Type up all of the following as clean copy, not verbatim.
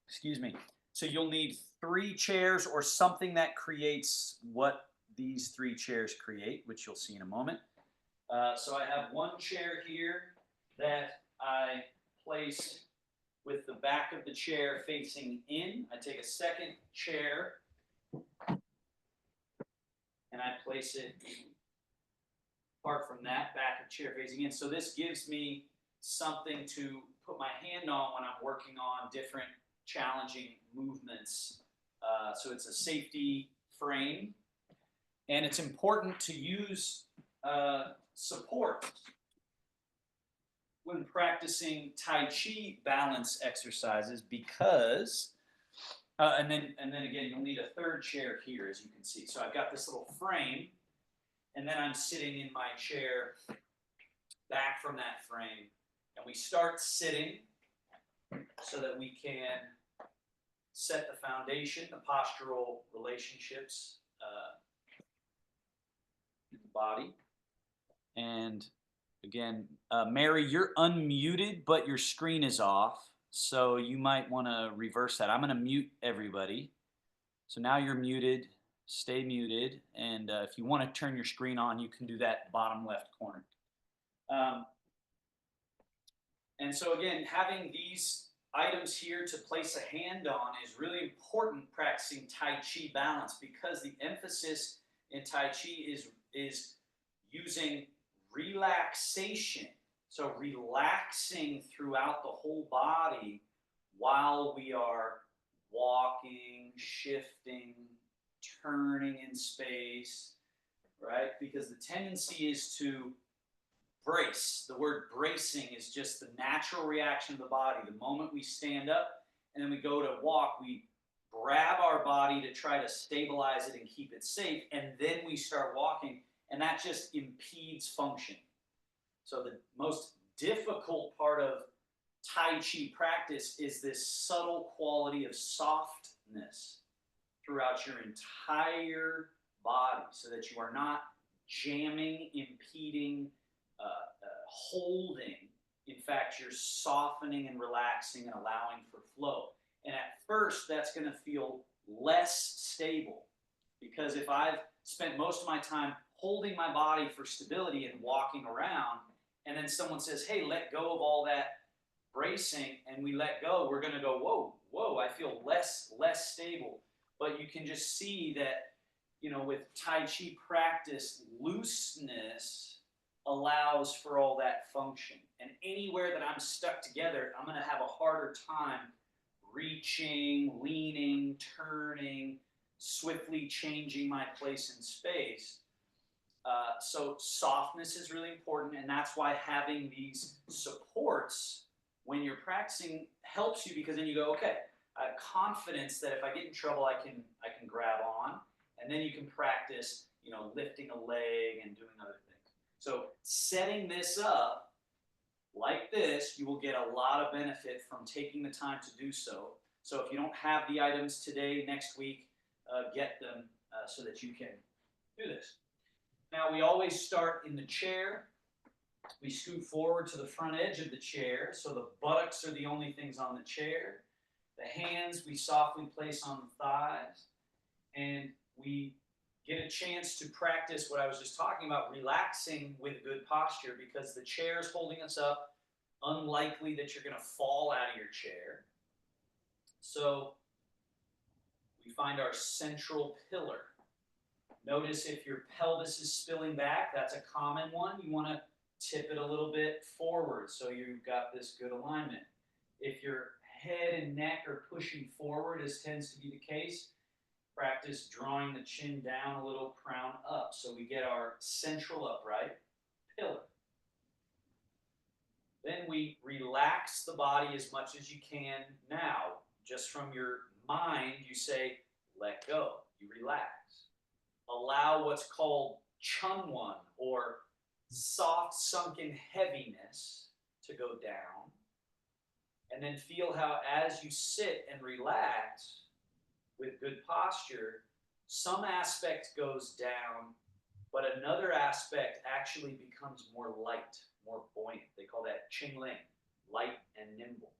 Excuse me. So you'll need 3 chairs or something that creates what these 3 chairs create, which you'll see in a moment. So I have one chair here that I place with the back of the chair facing in. I take a second chair and I place it apart from that back of chair facing in. So this gives me something to put my hand on when I'm working on different challenging movements. So it's a safety frame, and it's important to use support when practicing Tai Chi balance exercises because, and then again, you'll need a third chair here, as you can see. So I've got this little frame, and then I'm sitting in my chair back from that frame, and we start sitting so that we can set the foundation, the postural relationships in the body. And again, Mary, you're unmuted, but your screen is off. So you might want to reverse that. I'm going to mute everybody. So now you're muted. Stay muted. And if you want to turn your screen on, you can do that bottom left corner. Um, and so again, having these items here to place a hand on is really important practicing Tai Chi balance because the emphasis in Tai Chi is using relaxation. So relaxing throughout the whole body while we are walking, shifting, turning in space, right? Because the tendency is to brace. The word bracing is just the natural reaction of the body. The moment we stand up and then we go to walk, we grab our body to try to stabilize it and keep it safe, and then we start walking, and that just impedes function. So the most difficult part of Tai Chi practice is this subtle quality of softness throughout your entire body so that you are not jamming, impeding, holding. In fact, you're softening and relaxing and allowing for flow. And at first, that's going to feel less stable because if I've spent most of my time holding my body for stability and walking around, and then someone says, hey, let go of all that bracing, and we let go, we're going to go, whoa, whoa, I feel less stable. But you can just see that, with Tai Chi practice, looseness allows for all that function. And anywhere that I'm stuck together, I'm going to have a harder time reaching, leaning, turning, swiftly changing my place in space. So softness is really important, and that's why having these supports when you're practicing helps you because then you go, okay, I have confidence that if I get in trouble, I can grab on, and then you can practice, lifting a leg and doing other things. So setting this up like this, you will get a lot of benefit from taking the time to do so. So if you don't have the items today, next week, get them so that you can do this. Now we always start in the chair. We scoot forward to the front edge of the chair, so the buttocks are the only things on the chair. The hands we softly place on the thighs, and we get a chance to practice what I was just talking about, relaxing with good posture, because the chair is holding us up, unlikely that you're going to fall out of your chair. So we find our central pillar. Notice if your pelvis is spilling back, that's a common one. You want to tip it a little bit forward so you've got this good alignment. If your head and neck are pushing forward, as tends to be the case, practice drawing the chin down a little, crown up. So we get our central upright pillar. Then we relax the body as much as you can. Now, just from your mind, you say, let go. You relax. Allow what's called chunwan, or soft sunken heaviness, to go down. And then feel how as you sit and relax with good posture, some aspect goes down, but another aspect actually becomes more light, more buoyant. They call that qingling, light and nimble.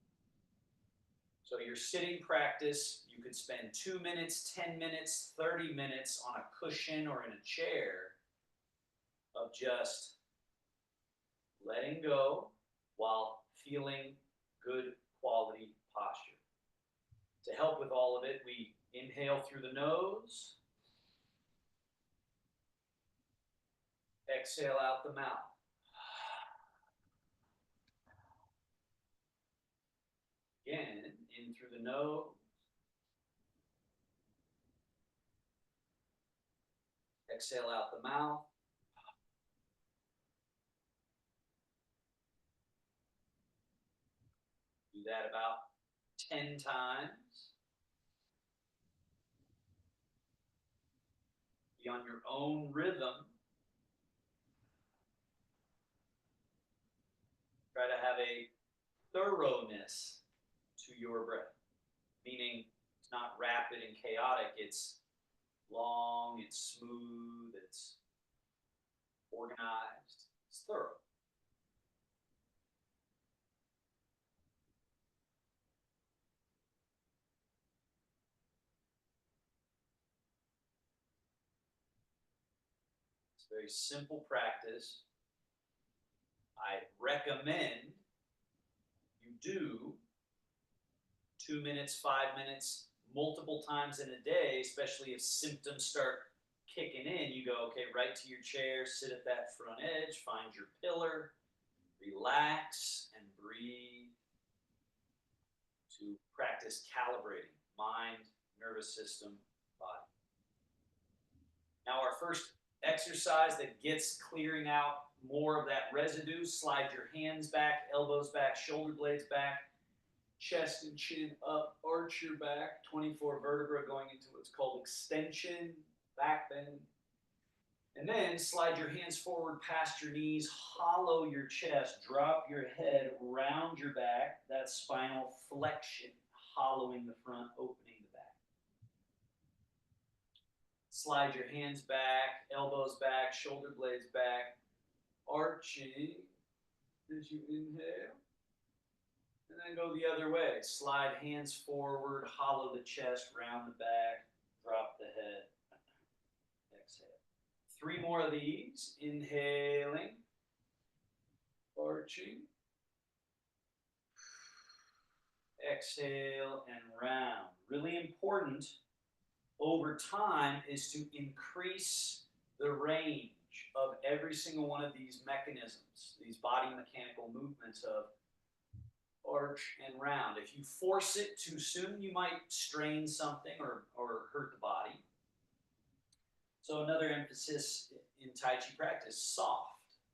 So your sitting practice, you could spend 2 minutes, 10 minutes, 30 minutes on a cushion or in a chair of just letting go while feeling good quality posture. To help with all of it, we inhale through the nose, exhale out the mouth. Again, in through the nose, exhale out the mouth. Do that about 10 times. Be on your own rhythm. Try to have a thoroughness to your breath, meaning it's not rapid and chaotic, it's long, it's smooth, it's organized, it's thorough. It's a very simple practice. I recommend you do 2 minutes, 5 minutes, multiple times in a day, especially if symptoms start kicking in. You go, okay, right to your chair, sit at that front edge, find your pillar, relax, and breathe to practice calibrating mind, nervous system, body. Now, our first exercise that gets clearing out more of that residue, slide your hands back, elbows back, shoulder blades back, chest and chin up, arch your back, 24 vertebrae going into what's called extension, back bend. And then slide your hands forward past your knees, hollow your chest, drop your head round your back, that spinal flexion, hollowing the front, opening the back. Slide your hands back, elbows back, shoulder blades back, arching as you inhale. And then go the other way. Slide hands forward, hollow the chest, round the back, drop the head. Exhale. 3 more of these. Inhaling, arching. Exhale and round. Really important over time is to increase the range of every single one of these mechanisms, these body mechanical movements of arch and round. If you force it too soon, you might strain something or hurt the body. So another emphasis in Tai Chi practice,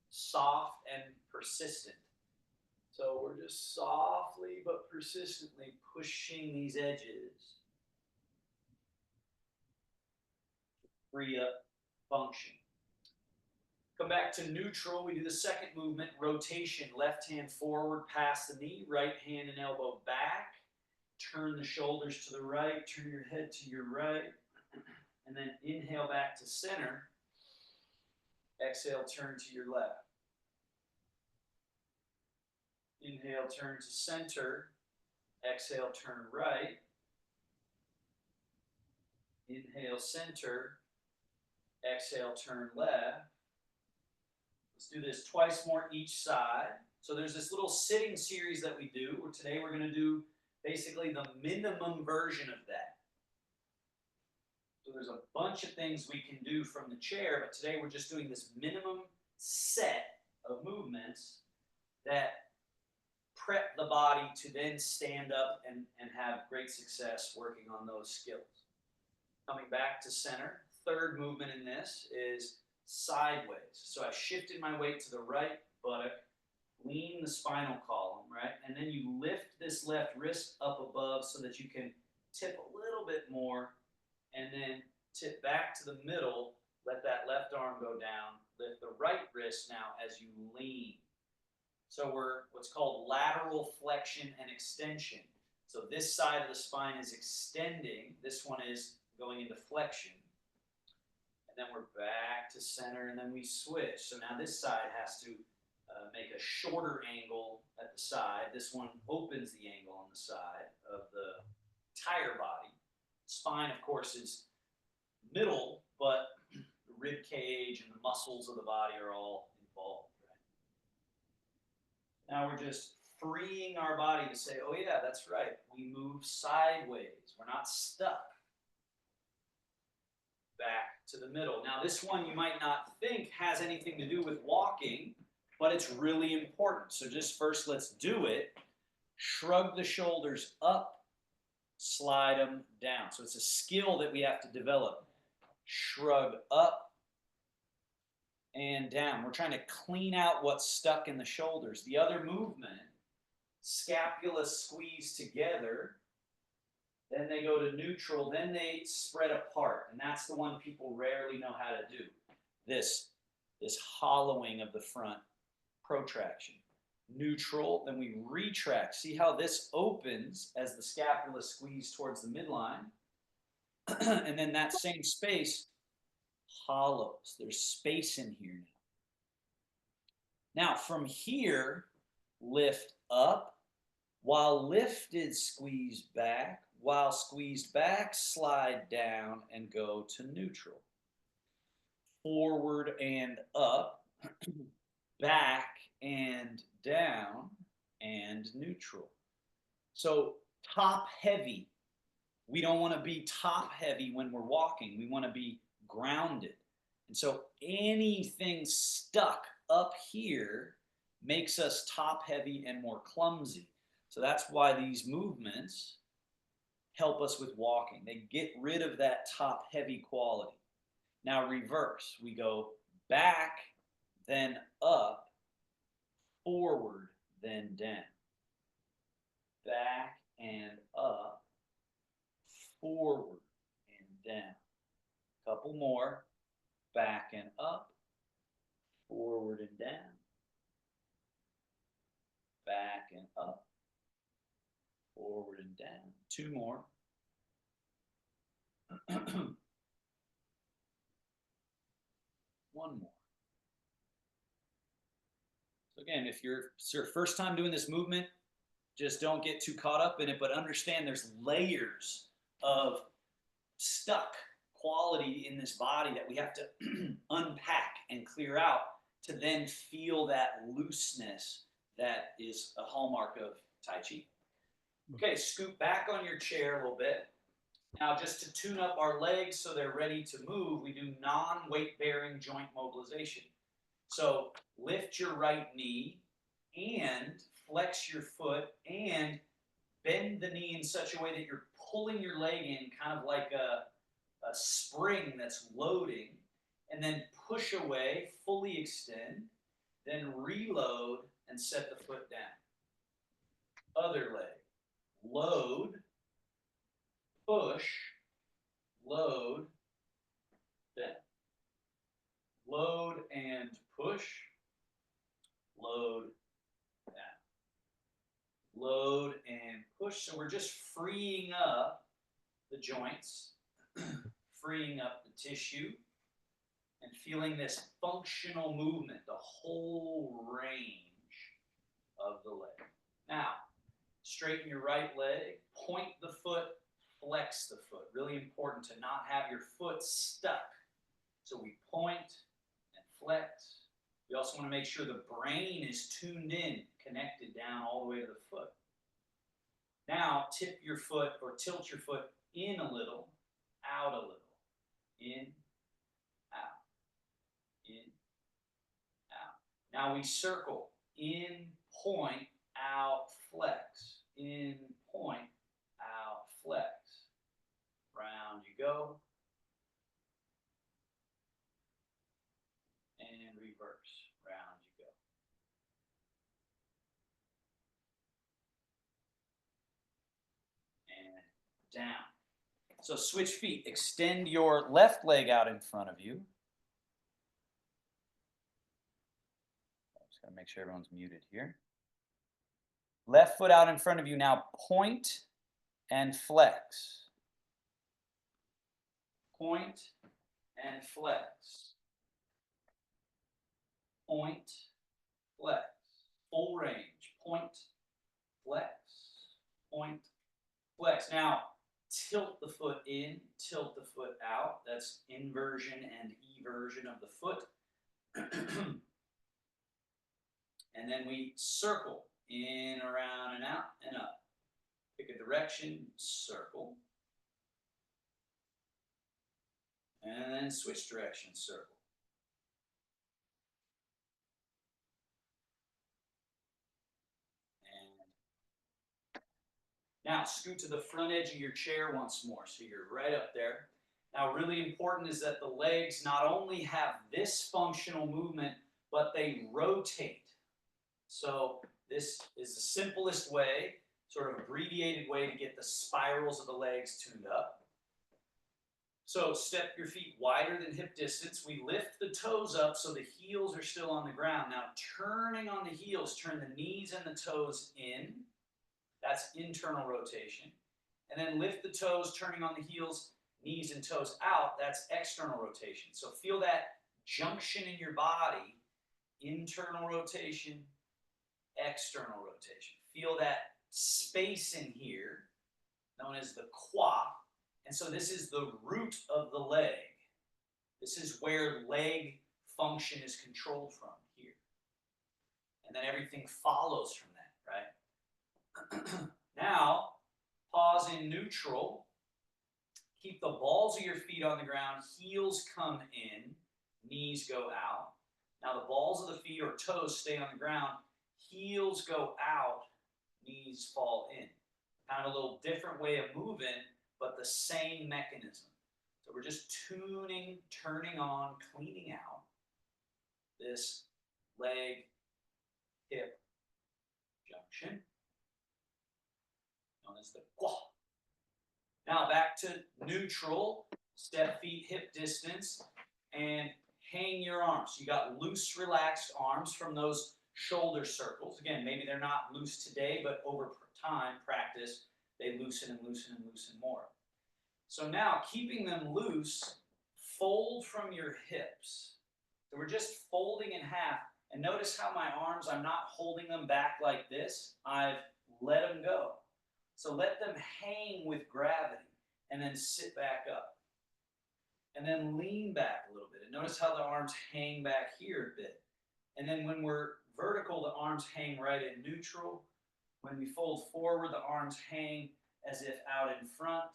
soft and persistent. So we're just softly but persistently pushing these edges to free up function. Come back to neutral. We do the second movement, rotation. Left hand forward past the knee, right hand and elbow back. Turn the shoulders to the right, turn your head to your right, and then inhale back to center. Exhale, turn to your left. Inhale, turn to center. Exhale, turn right. Inhale, center. Exhale, turn left. Let's do this twice more each side. So there's this little sitting series that we do, where today we're going to do basically the minimum version of that. So there's a bunch of things we can do from the chair, but today we're just doing this minimum set of movements that prep the body to then stand up and have great success working on those skills. Coming back to center, third movement in this is sideways. So I shifted my weight to the right buttock, lean the spinal column, right? And then you lift this left wrist up above so that you can tip a little bit more and then tip back to the middle, let that left arm go down, lift the right wrist now as you lean. So we're what's called lateral flexion and extension. So this side of the spine is extending, this one is going into flexion. And then we're back to center, and then we switch. So now this side has to make a shorter angle at the side. This one opens the angle on the side of the entire body. Spine, of course, is middle, but the rib cage and the muscles of the body are all involved. Right? Now we're just freeing our body to say, oh yeah, that's right. We move sideways. We're not stuck. Back to the middle. Now this one you might not think has anything to do with walking, but it's really important. So just first let's do it. Shrug the shoulders up, slide them down. So it's a skill that we have to develop. Shrug up and down. We're trying to clean out what's stuck in the shoulders. The other movement, scapula squeeze together, then they go to neutral, then they spread apart. And that's the one people rarely know how to do. This hollowing of the front, protraction. Neutral, then we retract. See how this opens as the scapula squeeze towards the midline? And then that same space hollows. There's space in here now. Now from here, lift up. While lifted, squeeze back. While squeezed back, slide down and go to neutral. Forward and up. Back and down and neutral. So top heavy. We don't want to be top heavy when we're walking. We want to be grounded. And so anything stuck up here makes us top heavy and more clumsy. So that's why these movements help us with walking. They get rid of that top heavy quality. Now reverse. We go back, then up, forward, then down. Back and up, forward and down. Couple more. Back and up, forward and down. Back and up, forward and down. Two more. One more. So again, if it's your first time doing this movement, just don't get too caught up in it, but understand there's layers of stuck quality in this body that we have to unpack and clear out to then feel that looseness that is a hallmark of Tai Chi. Okay, scoot back on your chair a little bit. Now, just to tune up our legs so they're ready to move, we do non-weight-bearing joint mobilization. So lift your right knee and flex your foot and bend the knee in such a way that you're pulling your leg in kind of like a spring that's loading, and then push away, fully extend, then reload and set the foot down. Other leg. Load, push, load, down. Load and push, load, down. Load and push. So we're just freeing up the joints, freeing up the tissue, and feeling this functional movement, the whole range of the leg. Now, straighten your right leg, point the foot, flex the foot. Really important to not have your foot stuck. So we point and flex. We also want to make sure the brain is tuned in, connected down all the way to the foot. Now, tip your foot or tilt your foot in a little, out a little. In, out. In, out. Now we circle. In, point, out, flex. In, point, out, flex. Round you go. And reverse. Round you go. And down. So switch feet. Extend your left leg out in front of you. Just got to make sure everyone's muted here. Left foot out in front of you. Now point and flex. Point and flex. Point, flex. Full range. Point, flex. Point, flex. Now, tilt the foot in, tilt the foot out. That's inversion and eversion of the foot. And then we circle in, around, and out, and up. Pick a direction, circle. And then switch direction, circle. Now, scoot to the front edge of your chair once more, so you're right up there. Now, really important is that the legs not only have this functional movement, but they rotate. So this is the simplest way, sort of abbreviated way to get the spirals of the legs tuned up. So step your feet wider than hip distance. We lift the toes up so the heels are still on the ground. Now, turning on the heels, turn the knees and the toes in. That's internal rotation. And then lift the toes, turning on the heels, knees and toes out. That's external rotation. So feel that junction in your body, internal rotation, external rotation. Feel that space in here, known as the quad. And so this is the root of the leg. This is where leg function is controlled from, here. And then everything follows from that, right? Now, pause in neutral. Keep the balls of your feet on the ground. Heels come in. Knees go out. Now, the balls of the feet or toes stay on the ground. Heels go out. Knees fall in. Kind of a little different way of moving, but the same mechanism. So we're just tuning, turning on, cleaning out this leg, hip junction, known as the quad. Now back to neutral, step feet hip distance, and hang your arms. You got loose, relaxed arms from those shoulder circles. Again, maybe they're not loose today, but over time, practice, they loosen and loosen and loosen more. So now, keeping them loose, fold from your hips. So we're just folding in half. And notice how my arms, I'm not holding them back like this. I've let them go. So let them hang with gravity and then sit back up. And then lean back a little bit. And notice how the arms hang back here a bit. And then when we're vertical, the arms hang right in neutral. When we fold forward, the arms hang as if out in front.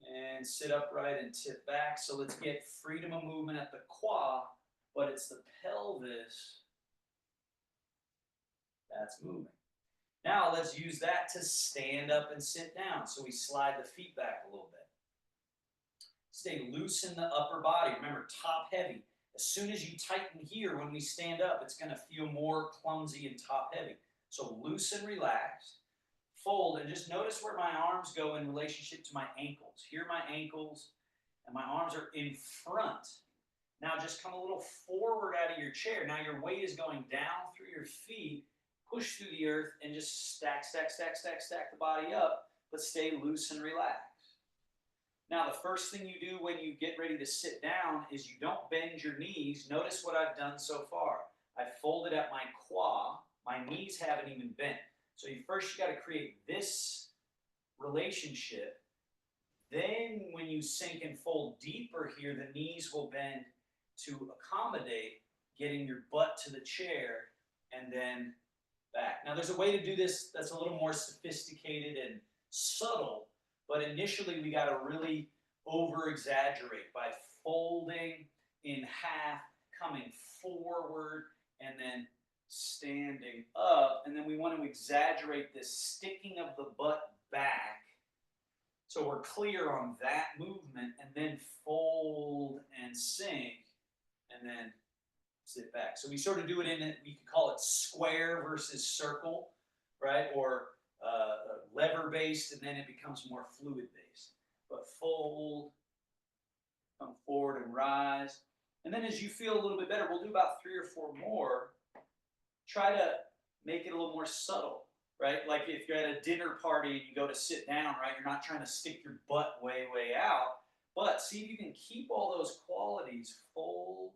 And sit upright and tip back. So let's get freedom of movement at the quad, but it's the pelvis that's moving. Now let's use that to stand up and sit down. So we slide the feet back a little bit. Stay loose in the upper body. Remember, top heavy. As soon as you tighten here when we stand up, it's going to feel more clumsy and top heavy. So loose and relaxed. Fold, and just notice where my arms go in relationship to my ankles. Here are my ankles, and my arms are in front. Now just come a little forward out of your chair. Now your weight is going down through your feet. Push through the earth and just stack, stack, stack, stack, stack the body up, but stay loose and relaxed. Now the first thing you do when you get ready to sit down is you don't bend your knees. Notice what I've done so far. I've folded at my quad. My knees haven't even bent. So you got to create this relationship. Then when you sink and fold deeper here, the knees will bend to accommodate getting your butt to the chair and then back. Now there's a way to do this that's a little more sophisticated and subtle, but initially we got to really over-exaggerate by folding in half, coming forward, and then standing up, and then we want to exaggerate this sticking of the butt back so we're clear on that movement, and then fold and sink, and then sit back. So we sort of do it we could call it square versus circle, right? Or lever-based, and then it becomes more fluid-based. But fold, come forward and rise. And then as you feel a little bit better, we'll do about 3 or 4 more. Try to make it a little more subtle, right? Like if you're at a dinner party and you go to sit down, right? You're not trying to stick your butt way, way out. But see if you can keep all those qualities, fold,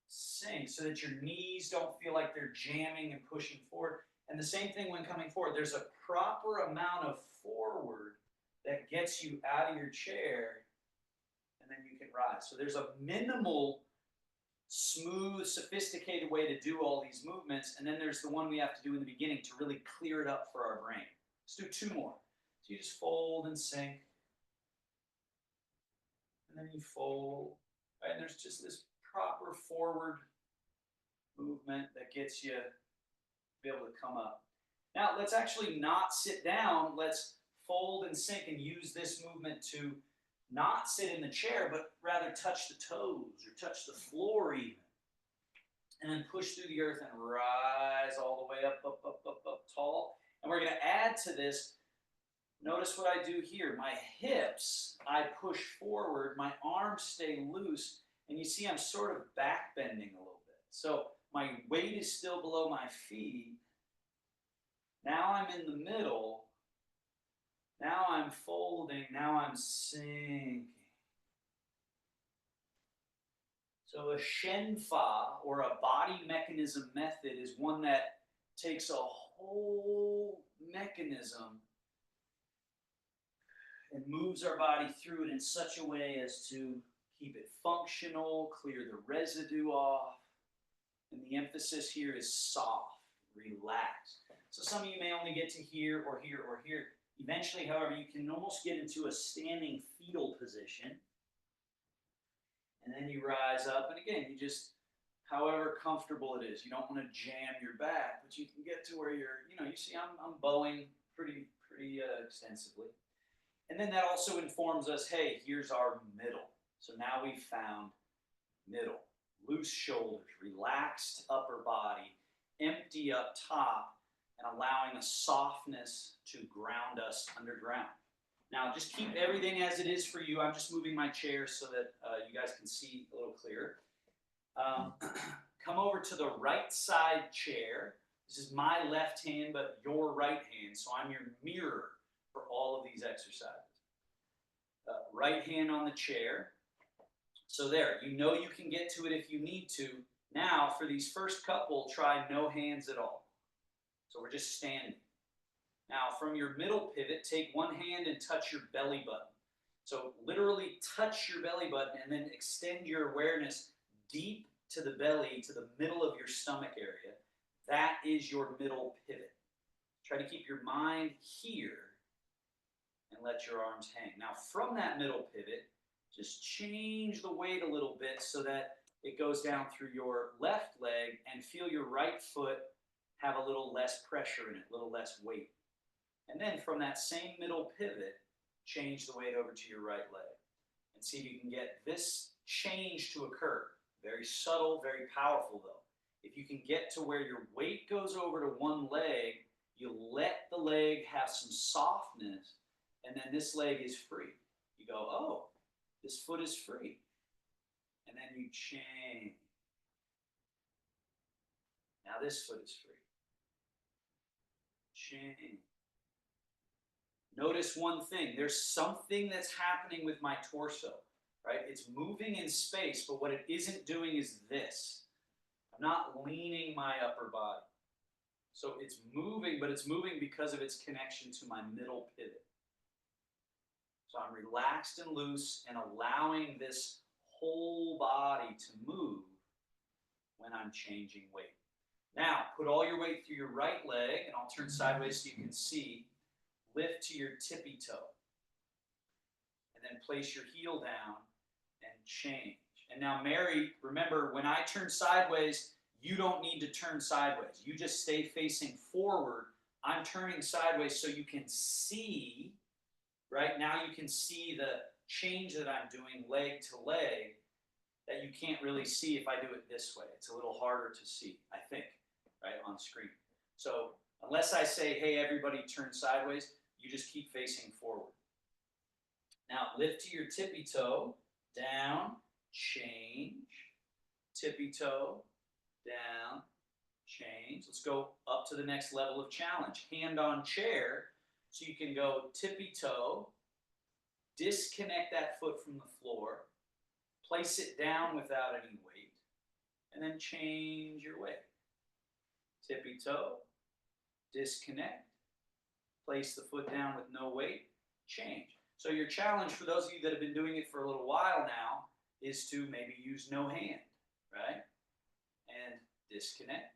sink, so that your knees don't feel like they're jamming and pushing forward. And the same thing when coming forward. There's a proper amount of forward that gets you out of your chair, and then you can rise. So there's a minimal, smooth, sophisticated way to do all these movements, and then there's the one we have to do in the beginning to really clear it up for our brain. Let's do 2 more. So you just fold and sink, and then you fold, right? And there's just this proper forward movement that gets you to be able to come up. Now let's actually not sit down. Let's fold and sink and use this movement to not sit in the chair, but rather touch the toes or touch the floor even. And then push through the earth and rise all the way up, up, up, up, up, tall. And we're going to add to this. Notice what I do here. My hips, I push forward. My arms stay loose. And you see I'm sort of back bending a little bit. So my weight is still below my feet. Now I'm in the middle. Now I'm folding. Now I'm sinking. So a Shenfa, or a body mechanism method, is one that takes a whole mechanism and moves our body through it in such a way as to keep it functional, clear the residue off. And the emphasis here is soft, relaxed. So some of you may only get to here or here or here. Eventually, however, you can almost get into a standing fetal position. And then you rise up. And again, you just, however comfortable it is. You don't want to jam your back, but you can get to where you're, you see I'm bowing pretty extensively. And then that also informs us, hey, here's our middle. So now we've found middle. Loose shoulders, relaxed upper body, empty up top, and allowing a softness to ground us underground. Now, just keep everything as it is for you. I'm just moving my chair so that you guys can see a little clearer. Come over to the right side chair. This is my left hand, but your right hand. So I'm your mirror for all of these exercises. Right hand on the chair. So there, you can get to it if you need to. Now, for these first couple, try no hands at all. So we're just standing. Now, from your middle pivot, take one hand and touch your belly button. So literally touch your belly button and then extend your awareness deep to the belly, to the middle of your stomach area. That is your middle pivot. Try to keep your mind here and let your arms hang. Now, from that middle pivot, just change the weight a little bit so that it goes down through your left leg, and feel your right foot have a little less pressure in it, a little less weight. And then from that same middle pivot, change the weight over to your right leg. And see if you can get this change to occur. Very subtle, very powerful though. If you can get to where your weight goes over to one leg, you let the leg have some softness, and then this leg is free. You go, oh, this foot is free. And then you change. Now this foot is free. Change. Notice one thing. There's something that's happening with my torso, right? It's moving in space, but what it isn't doing is this. I'm not leaning my upper body. So it's moving, but it's moving because of its connection to my middle pivot. So I'm relaxed and loose and allowing this whole body to move when I'm changing weight. Now, put all your weight through your right leg, and I'll turn sideways so you can see. Lift to your tippy toe. And then place your heel down and change. And now, Mary, remember, when I turn sideways, you don't need to turn sideways. You just stay facing forward. I'm turning sideways so you can see, right? Now you can see the change that I'm doing leg to leg that you can't really see if I do it this way. It's a little harder to see, I think, right, on screen. So unless I say, hey, everybody turn sideways, you just keep facing forward. Now lift to your tippy toe, down, change, tippy toe, down, change. Let's go up to the next level of challenge. Hand on chair, so you can go tippy toe, disconnect that foot from the floor, place it down without any weight, and then change your weight. Tippy toe, disconnect, place the foot down with no weight, change. So your challenge for those of you that have been doing it for a little while now is to maybe use no hand, right? And disconnect,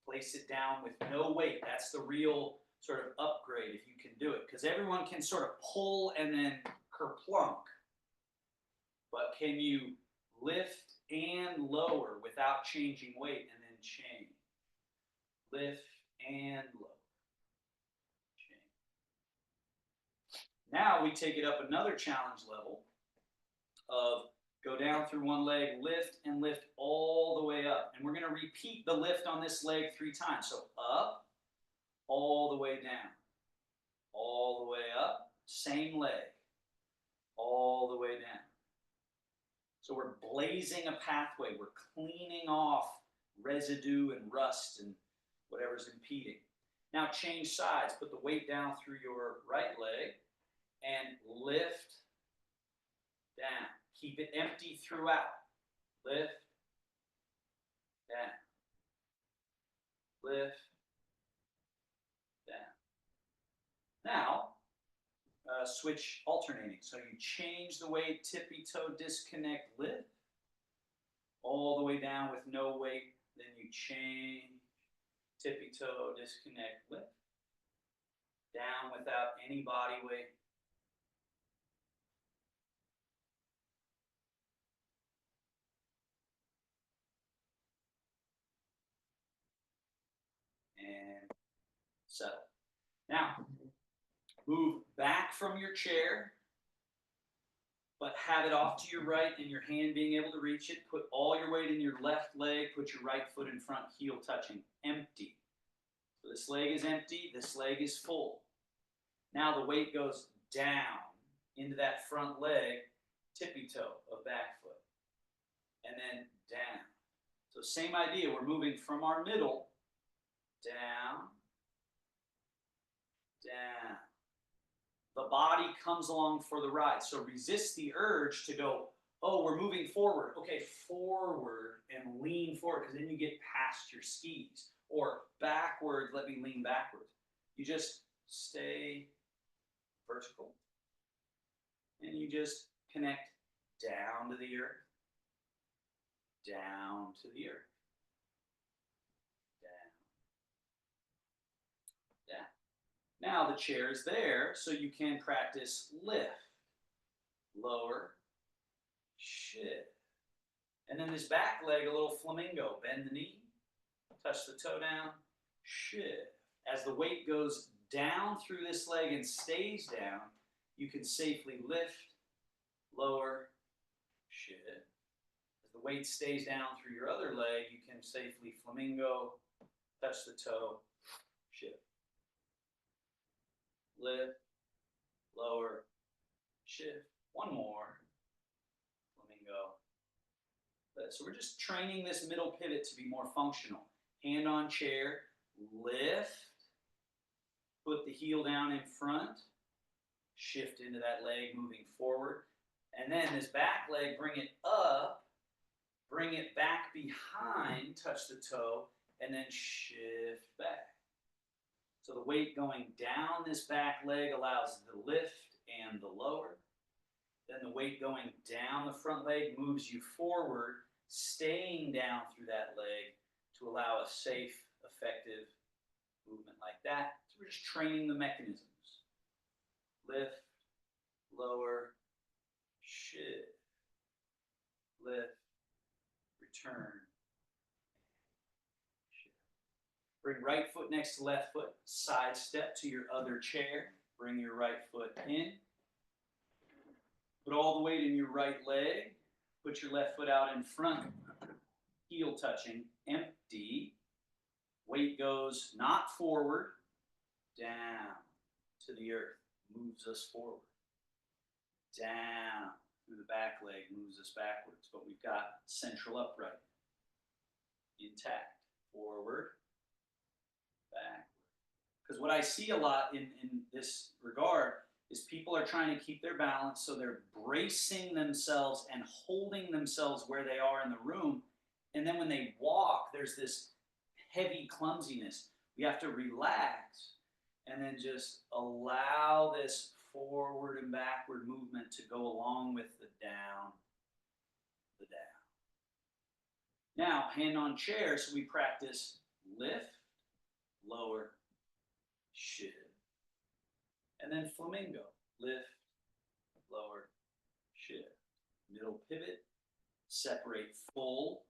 place it down with no weight. That's the real sort of upgrade if you can do it, because everyone can sort of pull and then kerplunk. But can you lift and lower without changing weight and then change? Lift and lower. Change. Now we take it up another challenge level of go down through one leg, lift and lift all the way up. And we're going to repeat the lift on this leg 3 times. So up, all the way down, all the way up, same leg, all the way down. So we're blazing a pathway. We're cleaning off residue and rust and whatever's impeding. Now change sides. Put the weight down through your right leg and lift down. Keep it empty throughout. Lift, down. Lift, down. Now, switch alternating. So you change the weight, tippy toe, disconnect, lift, all the way down with no weight. Then you change, tippy toe, disconnect, lift, down without any body weight. And settle. Now, move back from your chair, but have it off to your right and your hand being able to reach it. Put all your weight in your left leg. Put your right foot in front, heel touching. Empty. So this leg is empty. This leg is full. Now the weight goes down into that front leg, tippy toe of back foot. And then down. So same idea. We're moving from our middle down, down. The body comes along for the ride. So resist the urge to go, oh, we're moving forward. Okay, forward and lean forward, because then you get past your skis. Or backward, let me lean backwards. You just stay vertical. And you just connect down to the earth. Down to the earth. Now the chair is there, so you can practice lift, lower, shift. And then this back leg, a little flamingo. Bend the knee, touch the toe down, shift. As the weight goes down through this leg and stays down, you can safely lift, lower, shift. As the weight stays down through your other leg, you can safely flamingo, touch the toe, shift. Lift, lower, shift. One more. Flamingo. So we're just training this middle pivot to be more functional. Hand on chair, lift, put the heel down in front, shift into that leg moving forward. And then this back leg, bring it up, bring it back behind, touch the toe, and then shift back. So the weight going down this back leg allows the lift and the lower. Then the weight going down the front leg moves you forward, staying down through that leg to allow a safe, effective movement like that. So we're just training the mechanisms. Lift, lower, shift, lift, return. Bring right foot next to left foot. Side step to your other chair. Bring your right foot in. Put all the weight in your right leg. Put your left foot out in front. Heel touching. Empty. Weight goes not forward. Down to the earth. Moves us forward. Down through the back leg. Moves us backwards. But we've got central upright. Intact. Forward. Back. Because what I see a lot in this regard is people are trying to keep their balance, so they're bracing themselves and holding themselves where they are in the room, and then when they walk, there's this heavy clumsiness. We have to relax and then just allow this forward and backward movement to go along with the down, the down. Now, hand on chair, so we practice lift, lower, shift. And then flamingo, lift, lower, shift. Middle pivot, separate full,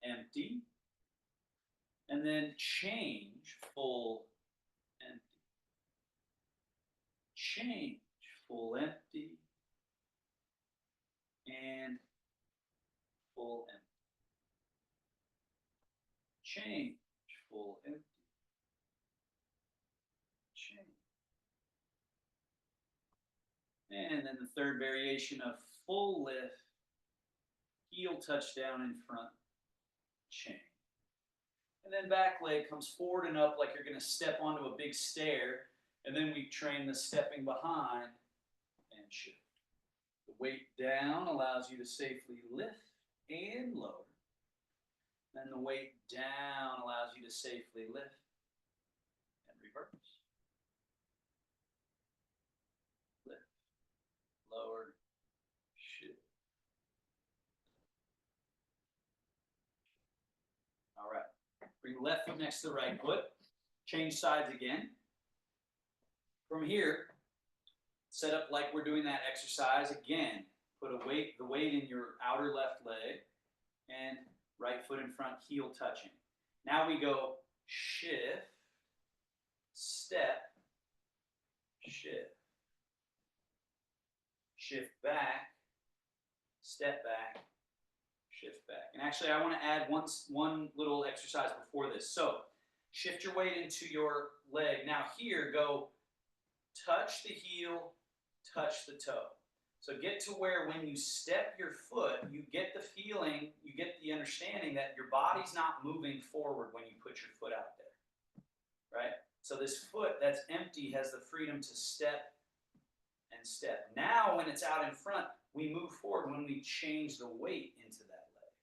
empty, and then change full, empty. Change full, empty, and full, empty. Change full, empty, change. And then the third variation of full lift, heel touch down in front, chain. And then back leg comes forward and up like you're going to step onto a big stair. And then we train the stepping behind and shift. The weight down allows you to safely lift and lower. Then the weight down allows you to safely lift and reverse. Lift, lower, shift. All right. Bring the left foot next to the right foot. Change sides again. From here, set up like we're doing that exercise again. Put the weight in your outer left leg and right foot in front, heel touching. Now we go shift, step, shift. Shift back, step back, shift back. And actually, I want to add one little exercise before this. So shift your weight into your leg. Now here, go touch the heel, touch the toe. So get to where when you step your foot, you get the feeling, you get the understanding that your body's not moving forward when you put your foot out there, right? So this foot that's empty has the freedom to step and step. Now when it's out in front, we move forward when we change the weight into that leg,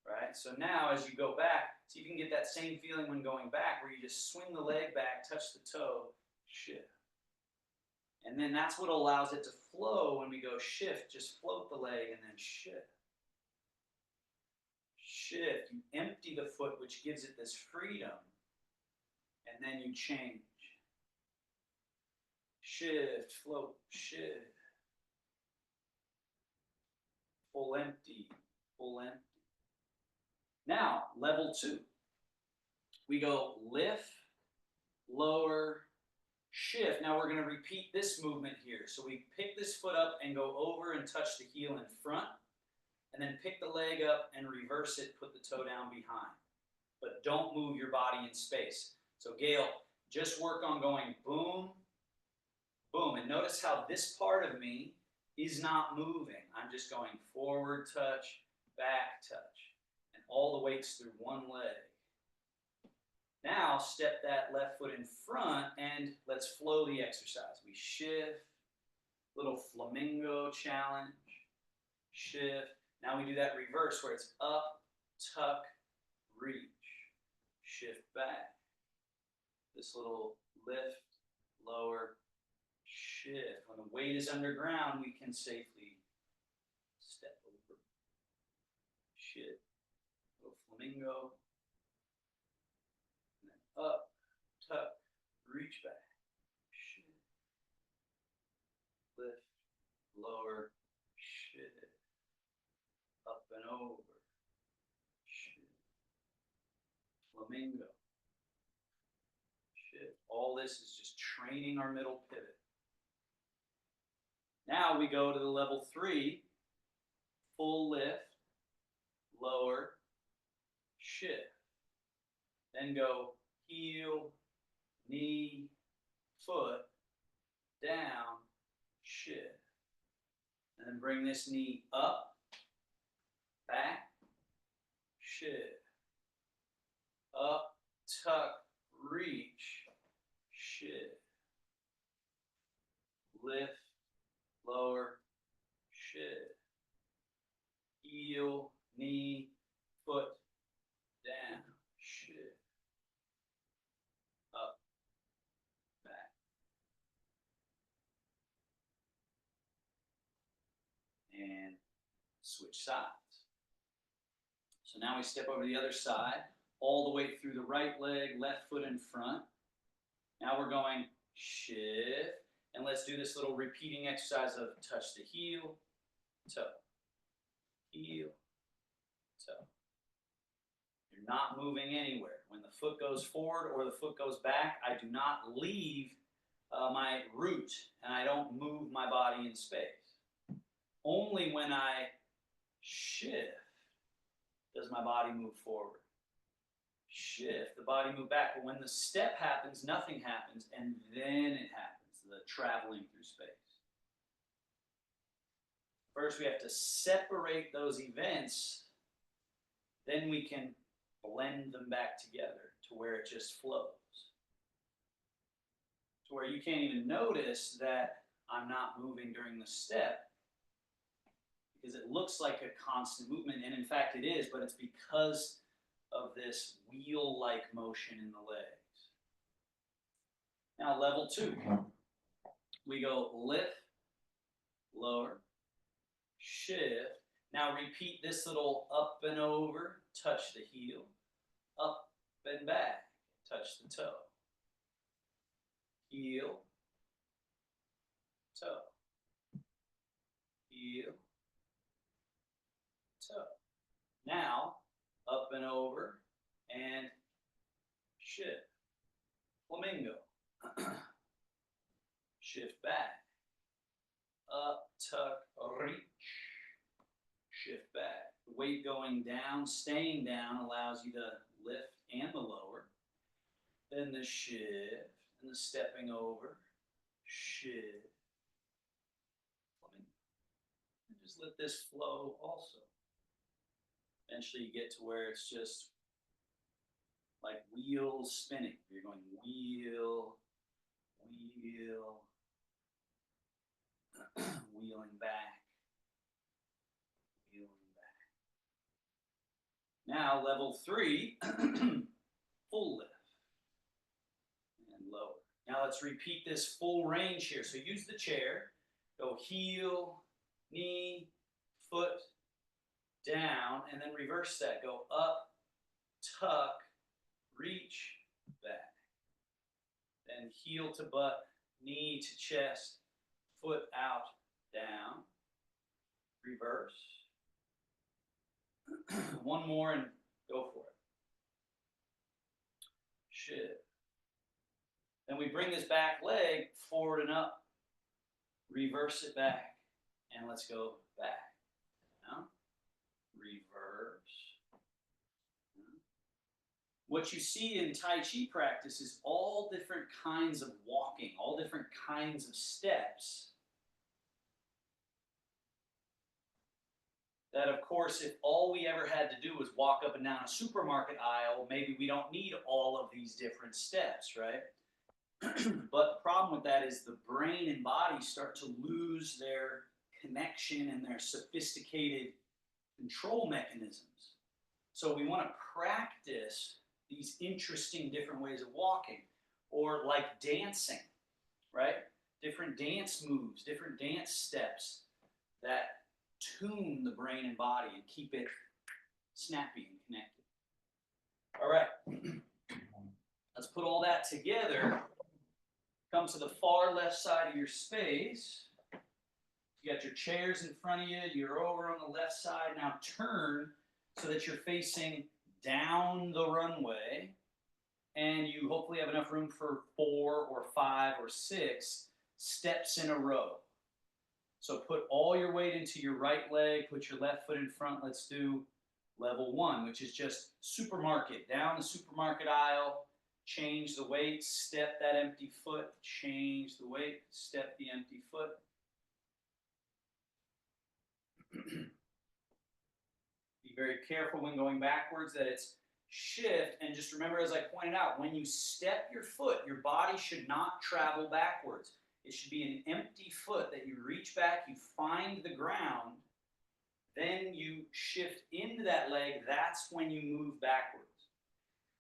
right? So now as you go back, see if you can get that same feeling when going back where you just swing the leg back, touch the toe, shift. And then that's what allows it to flow when we go shift. Just float the leg and then shift. Shift. You empty the foot, which gives it this freedom. And then you change. Shift, float, shift. Full empty, full empty. Now, level 2. We go lift, lower, shift. Now we're going to repeat this movement here. So we pick this foot up and go over and touch the heel in front. And then pick the leg up and reverse it, put the toe down behind. But don't move your body in space. So Gail, just work on going boom, boom. And notice how this part of me is not moving. I'm just going forward touch, back touch. And all the weight's through one leg. Now, step that left foot in front and let's flow the exercise. We shift, little flamingo challenge, shift. Now we do that reverse where it's up, tuck, reach, shift back. This little lift, lower, shift. When the weight is underground, we can safely step over, shift, little flamingo. Up, tuck, reach back, shift, lift, lower, shift, up and over, shift, flamingo, shift. All this is just training our middle pivot. Now we go to the level 3, full lift, lower, shift. Then go heel, knee, foot, down, shift. And then bring this knee up, back, shift. Up, tuck, reach, shift. Lift, lower, shift. Heel, knee, foot, down, shift. and switch sides. So now we step over the other side, all the way through the right leg, left foot in front. Now we're going shift, and let's do this little repeating exercise of touch the heel, toe, heel, toe. You're not moving anywhere. When the foot goes forward or the foot goes back, I do not leave my root, and I don't move my body in space. Only when I shift does my body move forward. Shift, the body move back. But when the step happens, nothing happens, and then it happens, the traveling through space. First, we have to separate those events, then we can blend them back together to where it just flows. To where you can't even notice that I'm not moving during the step, because it looks like a constant movement, and in fact it is, but it's because of this wheel-like motion in the legs. Now level 2. We go lift, lower, shift. Now repeat this little up and over, touch the heel, up and back, touch the toe. Heel, toe, heel, toe. Now, up and over, and shift. Flamingo. Shift back. Up, tuck, reach. Shift back. The weight going down, staying down, allows you to lift and the lower. Then the shift. And the stepping over, shift, flamingo. And just let this flow also. Eventually you get to where it's just like wheels spinning. You're going wheel, wheel, wheeling back, wheeling back. Now level 3, full lift. Lower. Now let's repeat this full range here. So use the chair, go heel, knee, foot, down, and then reverse that. Go up, tuck, reach, back. Then heel to butt, knee to chest, foot out, down, reverse. One more and go for it. Shift. Then we bring this back leg forward and up, reverse it back, and let's go back. Now, reverse. What you see in Tai Chi practice is all different kinds of walking, all different kinds of steps. That, of course, if all we ever had to do was walk up and down a supermarket aisle, maybe we don't need all of these different steps, right? But the problem with that is the brain and body start to lose their connection and their sophisticated control mechanisms. So we want to practice these interesting different ways of walking, or like dancing, right? Different dance moves, different dance steps that tune the brain and body and keep it snappy and connected. All right, let's put all that together. Come to the far left side of your space. You got your chairs in front of you. You're over on the left side. Now turn so that you're facing down the runway. And you hopefully have enough room for 4 or 5 or 6 steps in a row. So put all your weight into your right leg. Put your left foot in front. Let's do level 1, which is just supermarket. Down the supermarket aisle. Change the weight, step that empty foot, change the weight, step the empty foot. Be very careful when going backwards that it's shift, and just remember, as I pointed out, when you step your foot, your body should not travel backwards. It should be an empty foot that you reach back, you find the ground, then you shift into that leg, that's when you move backwards.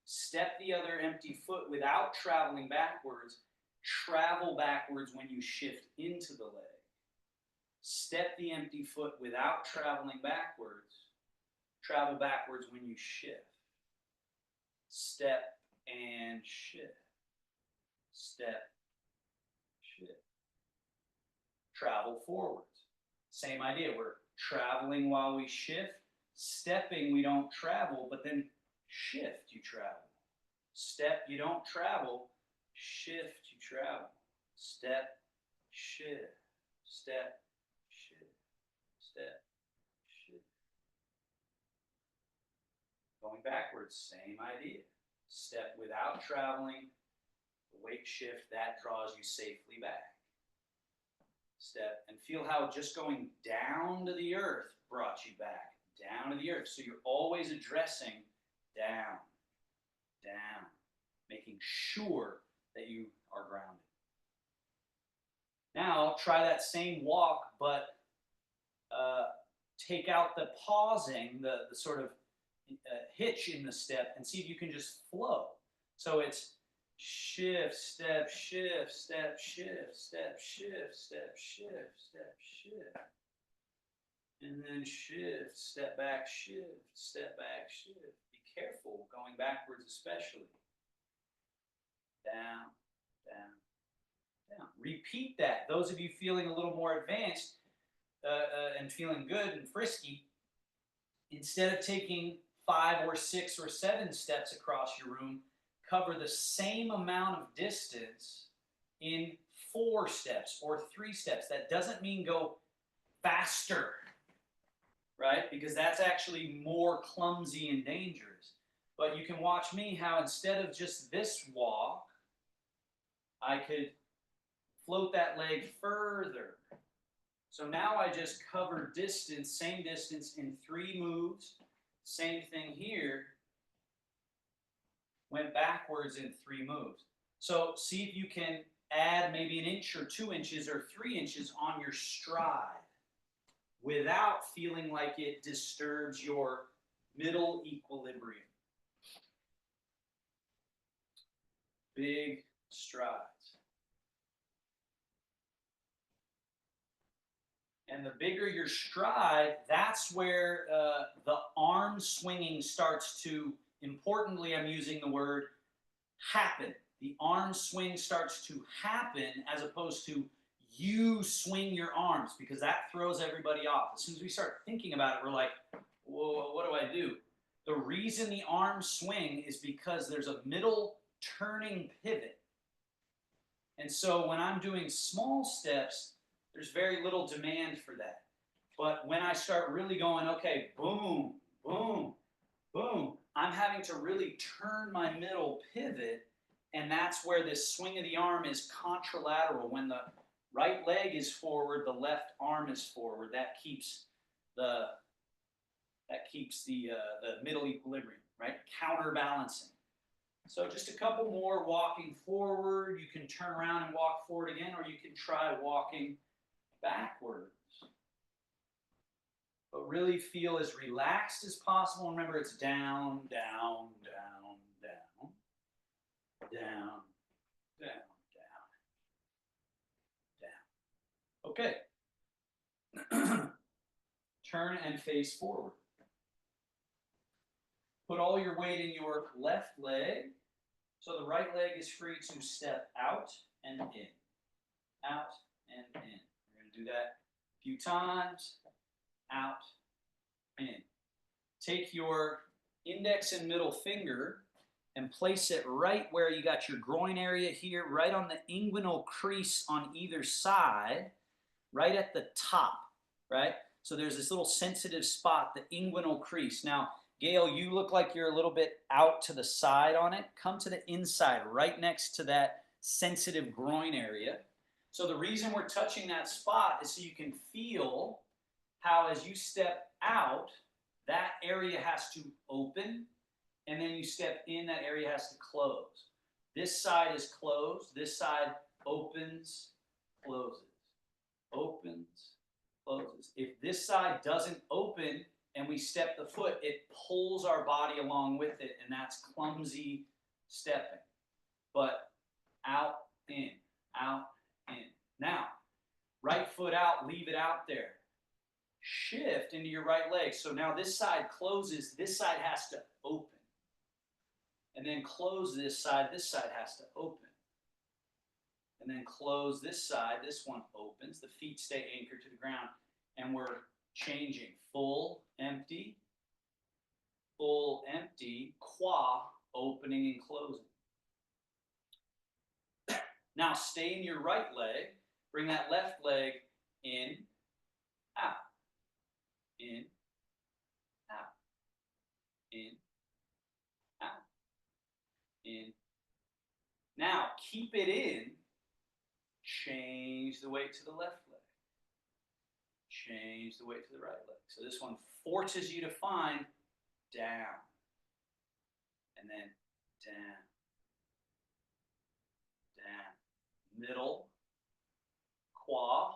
Step the other empty foot without traveling backwards. Travel backwards when you shift into the leg. Step the empty foot without traveling backwards. Travel backwards when you shift. Step and shift. Step, shift. Travel forwards. Same idea. We're traveling while we shift. Stepping, we don't travel, but then shift, you travel. Step, you don't travel. Shift, you travel. Step, shift. Step, shift. Step, shift. Going backwards, same idea. Step without traveling. The weight shift, that draws you safely back. Step, and feel how just going down to the earth brought you back. Down to the earth. So you're always addressing down, down, making sure that you are grounded. Now try that same walk, but take out the pausing, the sort of hitch in the step, and see if you can just flow. So it's shift, step, shift, step, shift, step, shift, step, shift, step, shift. And then shift, step back, shift, step back, shift. Be careful going backwards especially. Down, down, down. Repeat that. Those of you feeling a little more advanced and feeling good and frisky, instead of taking 5 or 6 or 7 steps across your room, cover the same amount of distance in 4 steps or 3 steps. That doesn't mean go faster, right? Because that's actually more clumsy and dangerous. But you can watch me how instead of just this walk, I could float that leg further. So now I just cover distance, same distance in 3 moves. Same thing here. Went backwards in 3 moves. So see if you can add maybe 1 inch or 2 inches or 3 inches on your stride without feeling like it disturbs your middle equilibrium. Big strides. And the bigger your stride, that's where the arm swinging starts to, importantly, I'm using the word happen. The arm swing starts to happen as opposed to you swing your arms, because that throws everybody off. As soon as we start thinking about it, we're like, whoa, what do I do? The reason the arms swing is because there's a middle turning pivot. And so when I'm doing small steps, there's very little demand for that. But when I start really going, okay, boom, boom, boom, I'm having to really turn my middle pivot, and that's where this swing of the arm is contralateral. When the right leg is forward, the left arm is forward. That keeps the middle equilibrium, right? Counterbalancing. So just a couple more walking forward. You can turn around and walk forward again, or you can try walking backwards. But really feel as relaxed as possible. Remember, it's down, down, down, down, down, down, down, down. Okay. Turn and face forward. Put all your weight in your left leg. So the right leg is free to step out and in. Out and in. We're going to do that a few times. Out, in. Take your index and middle finger and place it right where you got your groin area here, right on the inguinal crease on either side, right at the top, right? So there's this little sensitive spot, the inguinal crease. Now, Gail, you look like you're a little bit out to the side on it. Come to the inside, right next to that sensitive groin area. So the reason we're touching that spot is so you can feel how as you step out, that area has to open, and then you step in, that area has to close. This side is closed, this side opens, closes, opens, closes. If this side doesn't open and we step the foot, it pulls our body along with it, and that's clumsy stepping. But out, in, out, in. Now, right foot foot out, leave it out there. Shift into your right leg. So now this side closes, this side has to open. And then close this side has to open. And then close this side, this one opens, the feet stay anchored to the ground, and we're changing full, empty, qua, opening and closing. Now stay in your right leg, bring that left leg in, out, in, out, in, out, in. Now keep it in, change the weight to the left leg, change the weight to the right leg. So this one forces you to find down, and then down, down, middle, qua,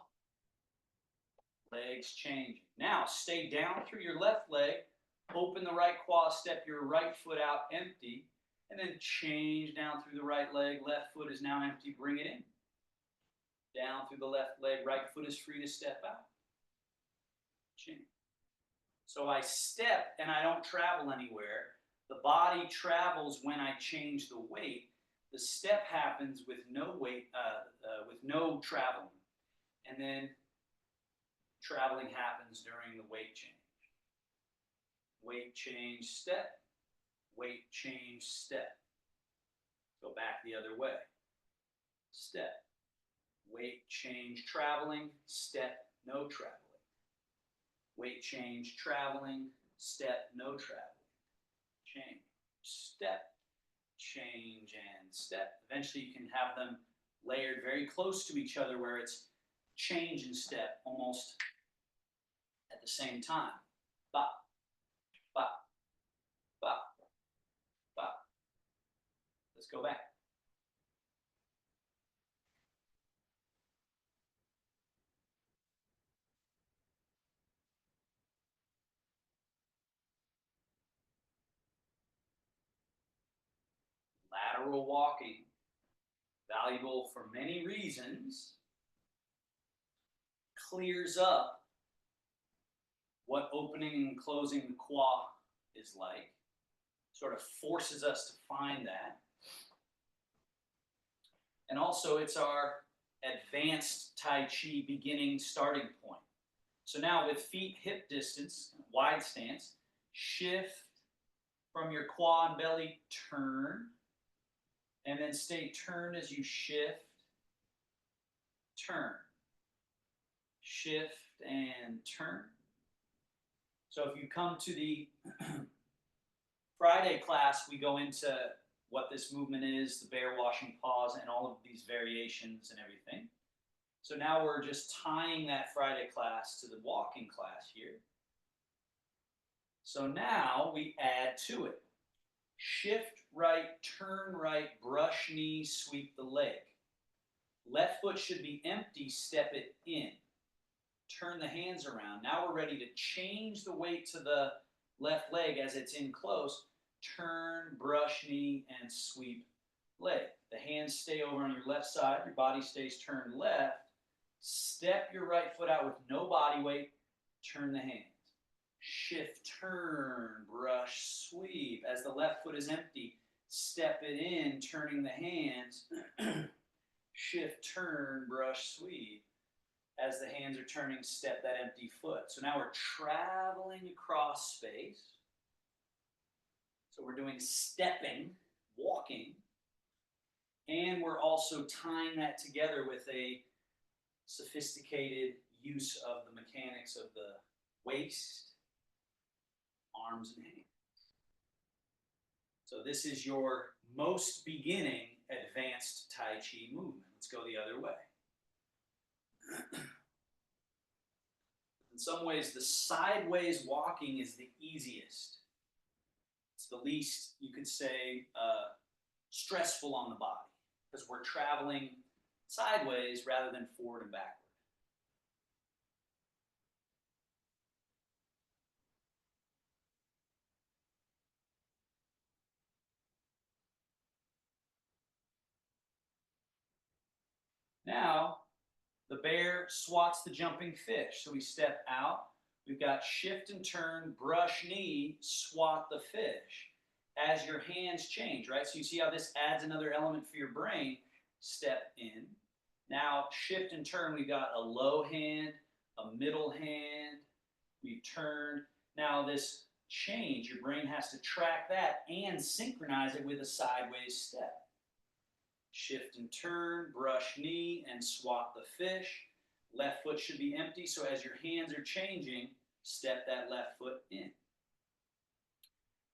legs changing. Now stay down through your left leg, open the right qua, step your right foot out empty, and then change down through the right leg. Left foot is now empty, bring it in. Down through the left leg, right foot is free to step out. Change. So I step and I don't travel anywhere. The body travels when I change the weight. The step happens with no weight, with no traveling. And then traveling happens during the weight change. Weight change, step. Weight change, step. Go back the other way. Step. Weight change, traveling. Step, no traveling. Weight change, traveling. Step, no traveling. Change. Step. Change and step. Eventually you can have them layered very close to each other where it's change and step almost at the same time. Ba, ba, ba, ba. Let's go back. Lateral walking, valuable for many reasons, clears up what opening and closing the qua is like, sort of forces us to find that. And also it's our advanced Tai Chi beginning starting point. So now with feet hip distance, wide stance, shift from your qua and belly, turn, and then stay turned as you shift, turn, shift, and turn. So if you come to the Friday class, we go into what this movement is, the bear washing paws, and all of these variations and everything. So now we're just tying that Friday class to the walking class here. So now we add to it. Shift right, turn right, brush knee, sweep the leg. Left foot should be empty, step it in. Turn the hands around. Now we're ready to change the weight to the left leg as it's in close. Turn, brush knee, and sweep leg. The hands stay over on your left side. Your body stays turned left. Step your right foot out with no body weight. Turn the hands. Shift, turn, brush, sweep. As the left foot is empty, step it in, turning the hands. Shift, turn, brush, sweep. As the hands are turning, step that empty foot. So now we're traveling across space. So we're doing stepping, walking, and we're also tying that together with a sophisticated use of the mechanics of the waist, arms, and hands. So this is your most beginning advanced Tai Chi movement. Let's go the other way. In some ways, the sideways walking is the easiest. It's the least, you could say, stressful on the body because we're traveling sideways rather than forward and backward. Now, The bear swats the jumping fish. So we step out. We've got shift and turn, brush knee, swat the fish. As your hands change, right? So you see how this adds another element for your brain. Step in. Now shift and turn. We've got a low hand, a middle hand. We've turned. Now this change, your brain has to track that and synchronize it with a sideways step. Shift and turn, brush knee, and swat the fish. Left foot should be empty, so as your hands are changing, step that left foot in.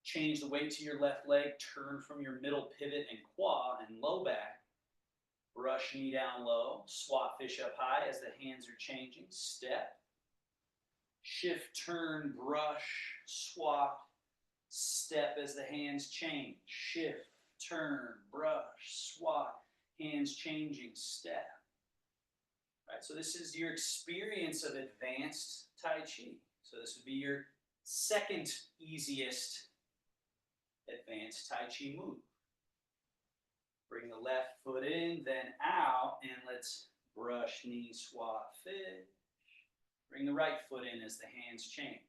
Change the weight to your left leg, turn from your middle pivot and quad and low back. Brush knee down low, swat fish up high as the hands are changing, step. Shift, turn, brush, swat, step as the hands change. Shift, turn, brush, swat, hands changing, step. Right, so this is your experience of advanced Tai Chi. So this would be your second easiest advanced Tai Chi move. Bring the left foot in, then out, and let's brush, knee, swat, fish. Bring the right foot in as the hands change.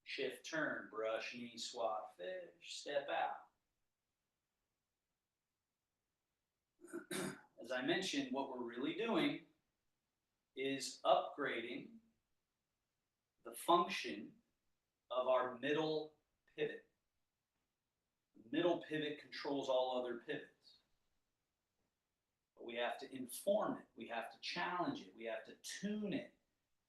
Shift, turn, brush, knee, swat, fish, step out. As I mentioned, what we're really doing is upgrading the function of our middle pivot. The middle pivot controls all other pivots. But we have to inform it, we have to challenge it, we have to tune it.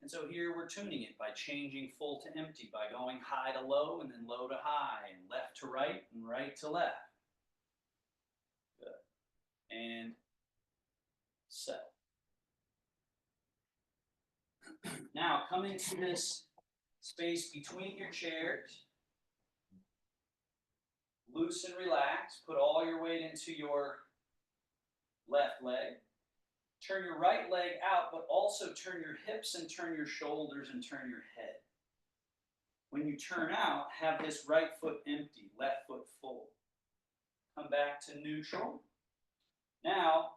And so here we're tuning it by changing full to empty, by going high to low and then low to high and left to right and right to left. Good. And settle. Now come into this space between your chairs. Loose and relax. Put all your weight into your left leg. Turn your right leg out, but also turn your hips and turn your shoulders and turn your head. When you turn out, have this right foot empty, left foot full. Come back to neutral. Now,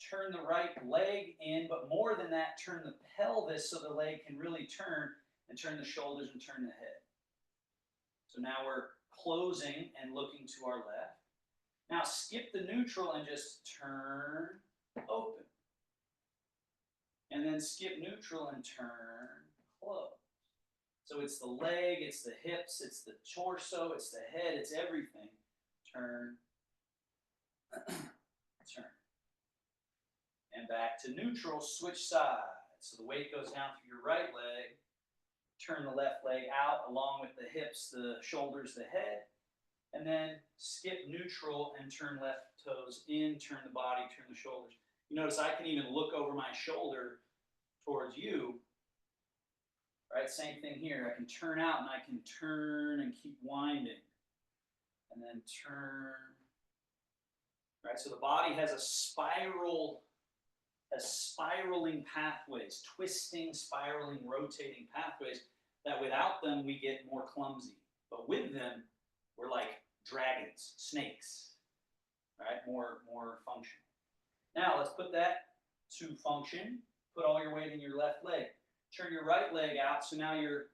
turn the right leg in, but more than that, turn the pelvis so the leg can really turn, and turn the shoulders and turn the head. So now we're closing and looking to our left. Now skip the neutral and just turn open. And then skip neutral and turn close. So it's the leg, it's the hips, it's the torso, it's the head, it's everything. Turn, turn. And back to neutral, switch sides. So the weight goes down through your right leg. Turn the left leg out along with the hips, the shoulders, the head. And then skip neutral and turn left toes in, turn the body, turn the shoulders. You notice I can even look over my shoulder towards you. Right, same thing here. I can turn out and I can turn and keep winding. And then turn. Right, so the body has a spiral, has spiraling pathways, twisting, spiraling, rotating pathways that without them we get more clumsy. But with them, we're like dragons, snakes, right? More functional. Now let's put that to function. Put all your weight in your left leg. Turn your right leg out, so now you're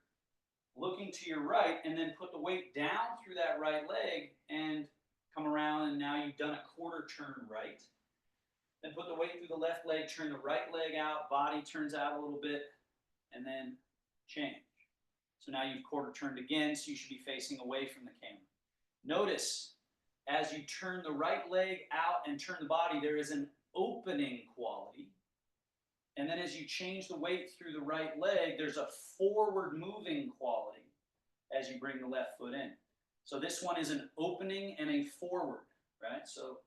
looking to your right, and then put the weight down through that right leg and come around, and now you've done a quarter turn right. Then put the weight through the left leg, turn the right leg out, body turns out a little bit, and then change. So now you've quarter turned again, so you should be facing away from the camera. Notice, as you turn the right leg out and turn the body, there is an opening quality. And then as you change the weight through the right leg, there's a forward moving quality as you bring the left foot in. So this one is an opening and a forward, right? So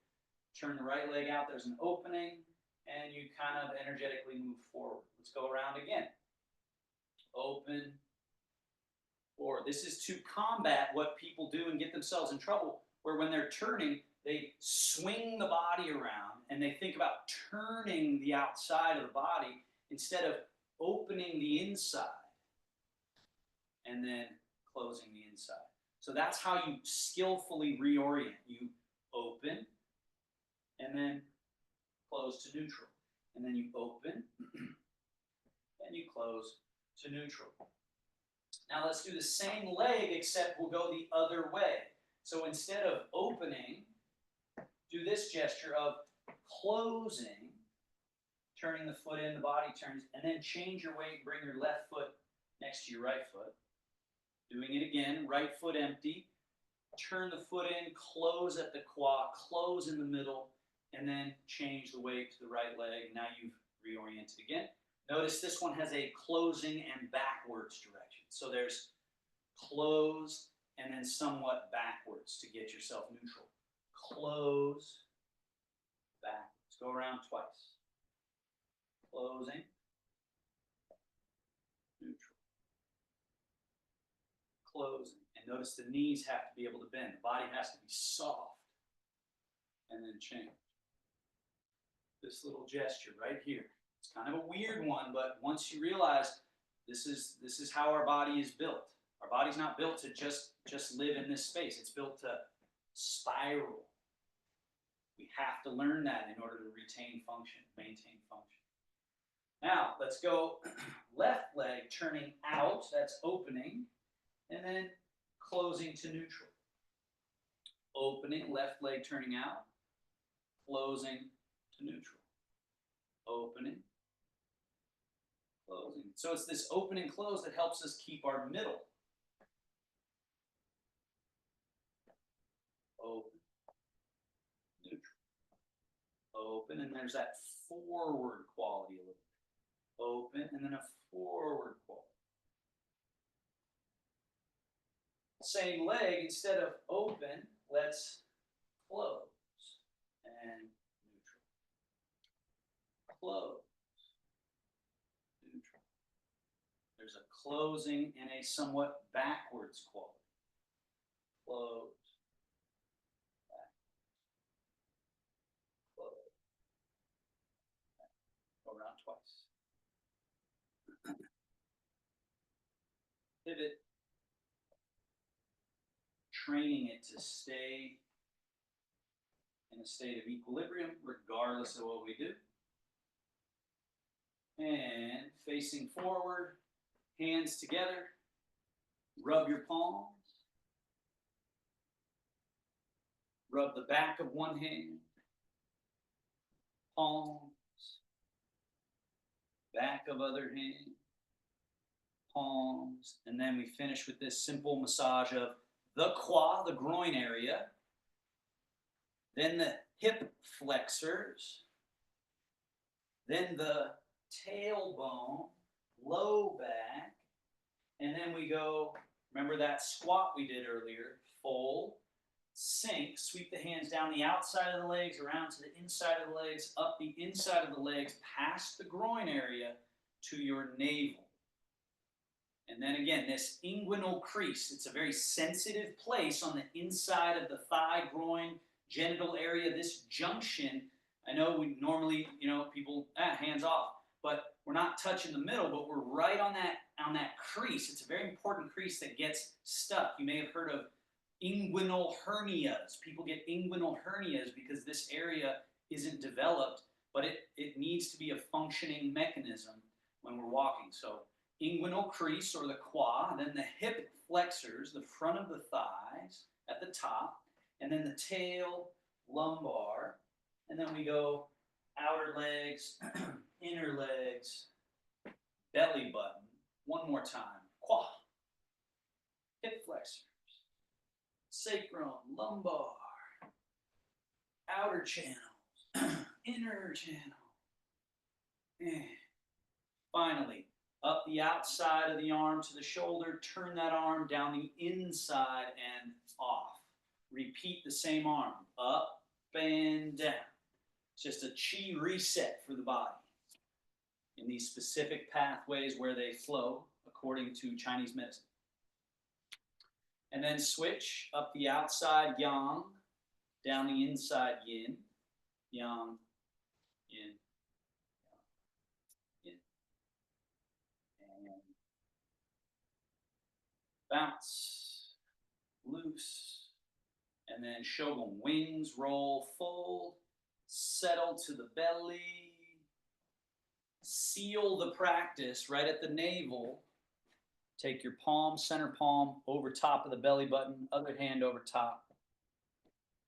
turn the right leg out, there's an opening, and you kind of energetically move forward. Let's go around again. Open, forward. This is to combat what people do and get themselves in trouble, where when they're turning, they swing the body around and they think about turning the outside of the body instead of opening the inside and then closing the inside. So that's how you skillfully reorient. You open and then close to neutral. And then you open close to neutral. Now let's do the same leg, except we'll go the other way. So instead of opening, do this gesture of closing, turning the foot in, the body turns, and then change your weight, bring your left foot next to your right foot. Doing it again, right foot empty, turn the foot in, close at the quad, close in the middle, and then change the weight to the right leg. Now you've reoriented again. Notice this one has a closing and backwards direction. So there's close and then somewhat backwards to get yourself neutral. Close, backwards. Go around twice. Closing, neutral. Closing. And notice the knees have to be able to bend. The body has to be soft. And then change. This little gesture right here. It's kind of a weird one, but once you realize this is how our body is built. Our body's not built to just live in this space. It's built to spiral. We have to learn that in order to retain function, maintain function. Now, let's go left leg turning out, that's opening, and then closing to neutral. Opening, left leg turning out, closing to neutral. Opening, closing. So it's this open and close that helps us keep our middle. Open, neutral. Open, and there's that forward quality a little bit. Open, and then a forward quality. Same leg, instead of open, let's close and neutral. Close, neutral. There's a closing and a somewhat backwards quality. Close, backwards. Close, backwards. Go around twice. Pivot. Training it to stay in a state of equilibrium regardless of what we do. And facing forward, hands together, rub your palms. Rub the back of one hand, palms, back of other hand, palms, and then we finish with this simple massage of the quad, the groin area, then the hip flexors, then the tailbone, low back, and then we go, remember that squat we did earlier, fold, sink, sweep the hands down the outside of the legs, around to the inside of the legs, up the inside of the legs, past the groin area to your navel. And then again, this inguinal crease, it's a very sensitive place on the inside of the thigh, groin, genital area. This junction, I know we normally, people, hands off, but we're not touching the middle, but we're right on that crease. It's a very important crease that gets stuck. You may have heard of inguinal hernias. People get inguinal hernias because this area isn't developed, but it needs to be a functioning mechanism when we're walking. So inguinal crease, or the quad, then the hip flexors, the front of the thighs at the top, and then the tail, lumbar, and then we go outer legs, inner legs, belly button. One more time. Quad, hip flexors, sacrum, lumbar, outer channels, inner channel, and finally, up the outside of the arm to the shoulder, turn that arm down the inside and off. Repeat the same arm, up and down. It's just a chi reset for the body in these specific pathways where they flow according to Chinese medicine. And then switch up the outside, yang, down the inside, yin, yang, yin, bounce, loose, and then shogun, wings, roll, fold, settle to the belly, seal the practice right at the navel. Take your palm, center palm, over top of the belly button, other hand over top.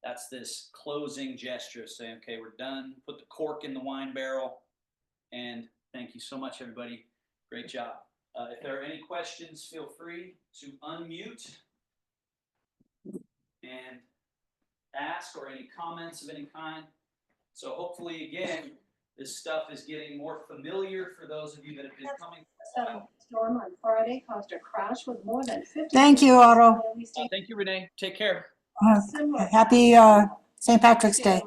That's this closing gesture, saying, okay, we're done. Put the cork in the wine barrel. And thank you so much, everybody. Great job. If there are any questions, feel free to unmute and ask, or any comments of any kind. So hopefully, again, this stuff is getting more familiar for those of you that have been coming. Storm on Friday caused a crash with more than 50. Thank you, Otto. Thank you, Renee. Take care. Happy St. Patrick's Day.